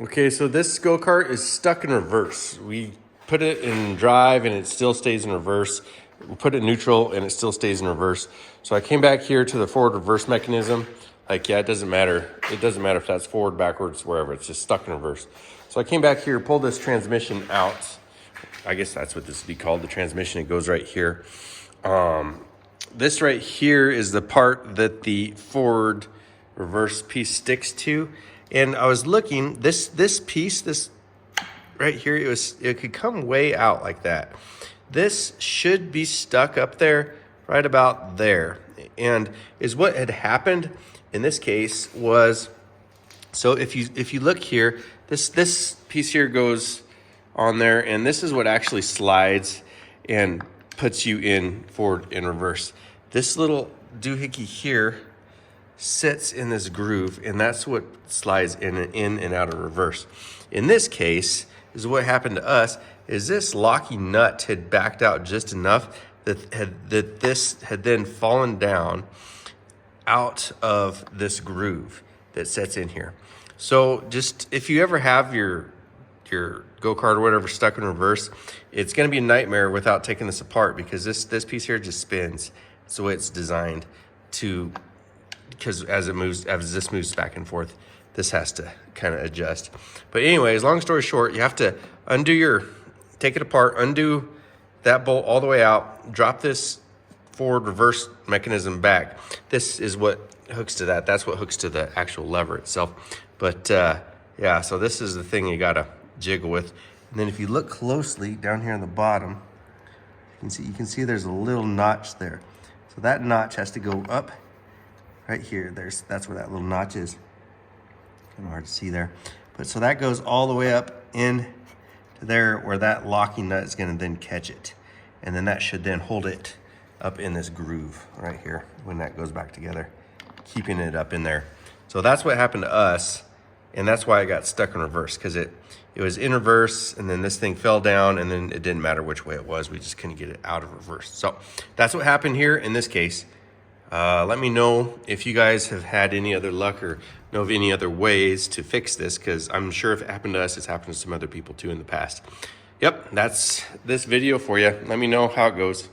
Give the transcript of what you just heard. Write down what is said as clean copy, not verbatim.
Okay, so this go-kart is stuck in reverse. We put it in drive and it still stays in reverse. We put it in neutral and it still stays in reverse. So I came back here to the forward reverse mechanism. Like, yeah, it doesn't matter. It doesn't matter if that's forward, backwards, wherever. It's just stuck in reverse. So I came back here, pulled this transmission out. I guess that's what this would be called, the transmission. It goes right here. This right here is the part that the forward reverse piece sticks to. And I was looking, this piece, this right here, it could come way out like that. This should be stuck up there, right about there. And is what had happened in this case was, so if you look here, this piece here goes on there, and this is what actually slides and puts you in forward and reverse. This little doohickey here sits in this groove, and that's what slides in and out of reverse. In this case, is what happened to us is this locking nut had backed out just enough that this had then fallen down out of this groove that sets in here. So just if you ever have your go-kart or whatever stuck in reverse, it's going to be a nightmare without taking this apart, because this piece here just spins. It's the way it's designed to, because as this moves back and forth, this has to kind of adjust. But anyways, long story short, you have to take it apart, undo that bolt all the way out, drop this forward reverse mechanism back. This is what hooks to that. That's what hooks to the actual lever itself. But yeah, so this is the thing you gotta jiggle with. And then if you look closely down here on the bottom, you can see there's a little notch there. So that notch has to go up right here. That's where that little notch is. Kind of hard to see there. But so that goes all the way up in to there where that locking nut is gonna then catch it. And then that should then hold it up in this groove right here when that goes back together, keeping it up in there. So that's what happened to us. And that's why I got stuck in reverse, because it was in reverse, and then this thing fell down, and then it didn't matter which way it was. We just couldn't get it out of reverse. So that's what happened here in this case. Let me know if you guys have had any other luck or know of any other ways to fix this, because I'm sure if it happened to us, it's happened to some other people too in the past. Yep, that's this video for you. Let me know how it goes.